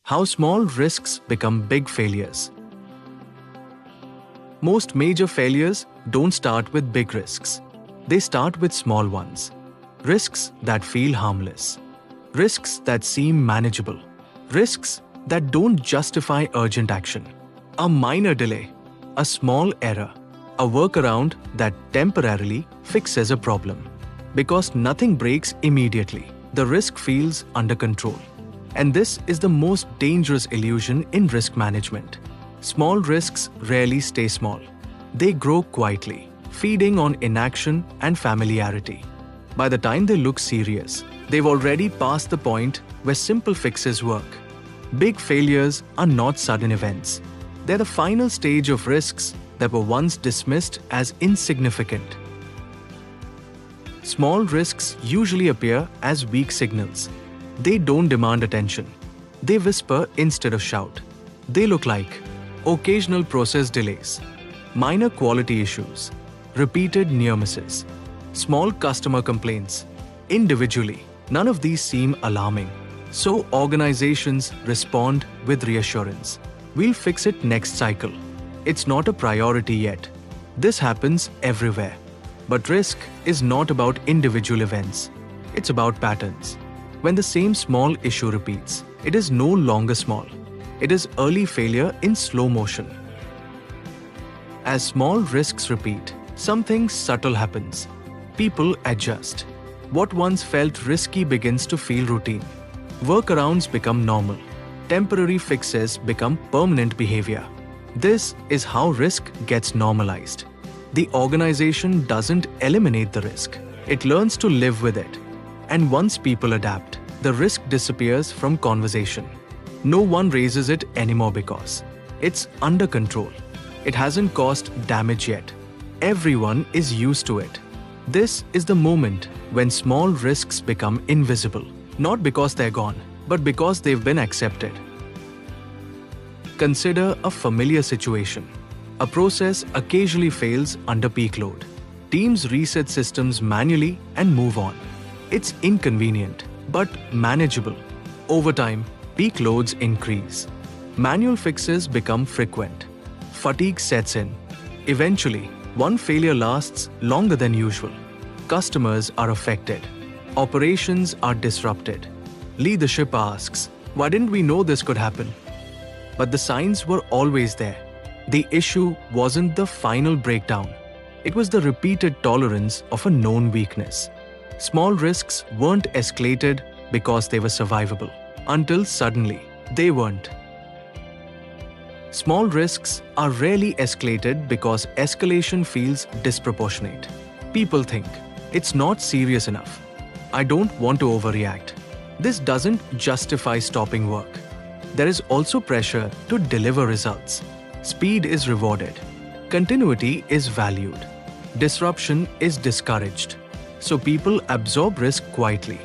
How small risks become big failures. Most major failures don't start with big risks. They start with small ones. Risks that feel harmless. Risks that seem manageable. Risks that don't justify urgent action. A minor delay, a small error, a workaround that temporarily fixes a problem. Because nothing breaks immediately, the risk feels under control. And this is the most dangerous illusion in risk management. Small risks rarely stay small. They grow quietly, feeding on inaction and familiarity. By the time they look serious, they've already passed the point where simple fixes work. Big failures are not sudden events. They're the final stage of risks that were once dismissed as insignificant. Small risks usually appear as weak signals. They don't demand attention. They whisper instead of shout. They look like occasional process delays, minor quality issues, repeated near misses, small customer complaints. Individually, none of these seem alarming. So organizations respond with reassurance. We'll fix it next cycle. It's not a priority yet. This happens everywhere. But risk is not about individual events. It's about patterns. When the same small issue repeats, it is no longer small. It is early failure in slow motion. As small risks repeat, something subtle happens. People adjust. What once felt risky begins to feel routine. Workarounds become normal. Temporary fixes become permanent behavior. This is how risk gets normalized. The organization doesn't eliminate the risk. It learns to live with it. And once people adapt, the risk disappears from conversation. No one raises it anymore because it's under control. It hasn't caused damage yet. Everyone is used to it. This is the moment when small risks become invisible, not because they're gone, but because they've been accepted. Consider a familiar situation. A process occasionally fails under peak load. Teams reset systems manually and move on. It's inconvenient, but manageable. Over time, peak loads increase. Manual fixes become frequent. Fatigue sets in. Eventually, one failure lasts longer than usual. Customers are affected. Operations are disrupted. Leadership asks, "Why didn't we know this could happen?" But the signs were always there. The issue wasn't the final breakdown. It was the repeated tolerance of a known weakness. Small risks weren't escalated because they were survivable, until suddenly they weren't. Small risks are rarely escalated because escalation feels disproportionate. People think, "It's not serious enough. I don't want to overreact." This doesn't justify stopping work. There is also pressure to deliver results. Speed is rewarded. Continuity is valued. Disruption is discouraged. So people absorb risk quietly.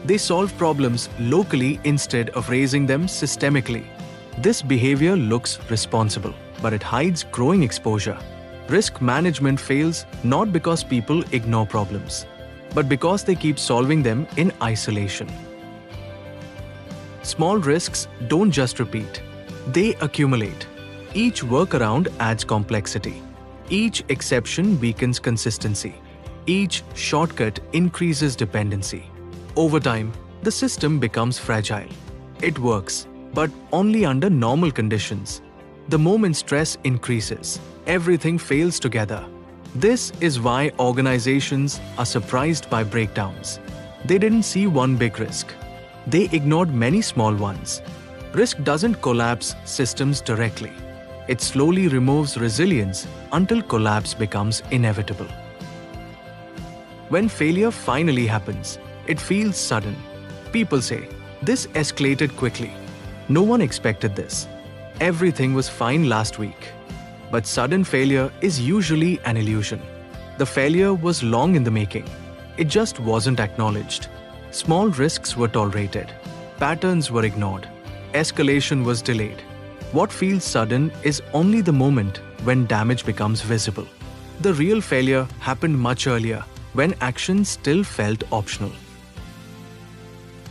They solve problems locally instead of raising them systemically. This behavior looks responsible, but it hides growing exposure. Risk management fails not because people ignore problems, but because they keep solving them in isolation. Small risks don't just repeat, they accumulate. Each workaround adds complexity. Each exception weakens consistency. Each shortcut increases dependency. Over time, the system becomes fragile. It works, but only under normal conditions. The moment stress increases, everything fails together. This is why organizations are surprised by breakdowns. They didn't see one big risk. They ignored many small ones. Risk doesn't collapse systems directly. It slowly removes resilience until collapse becomes inevitable. When failure finally happens, it feels sudden. People say, "This escalated quickly. No one expected this. Everything was fine last week." But sudden failure is usually an illusion. The failure was long in the making. It just wasn't acknowledged. Small risks were tolerated. Patterns were ignored. Escalation was delayed. What feels sudden is only the moment when damage becomes visible. The real failure happened much earlier, when action still felt optional.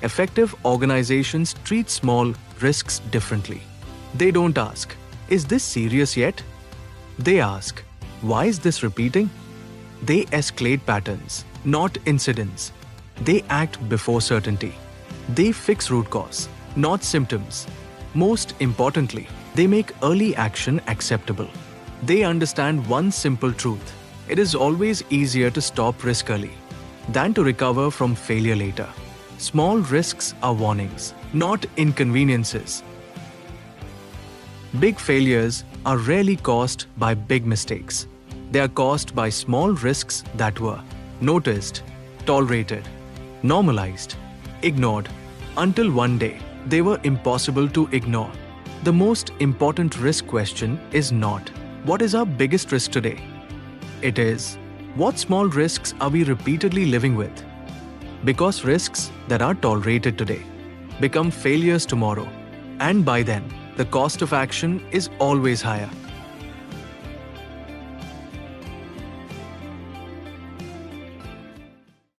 Effective organizations treat small risks differently. They don't ask, "Is this serious yet?" They ask, "Why is this repeating?" They escalate patterns, not incidents. They act before certainty. They fix root cause, not symptoms. Most importantly, they make early action acceptable. They understand one simple truth: it is always easier to stop risk early than to recover from failure later. Small risks are warnings, not inconveniences. Big failures are rarely caused by big mistakes. They are caused by small risks that were noticed, tolerated, normalized, ignored, until one day they were impossible to ignore. The most important risk question is not, "What is our biggest risk today?" It is, "What small risks are we repeatedly living with?" Because risks that are tolerated today become failures tomorrow, and by then, the cost of action is always higher.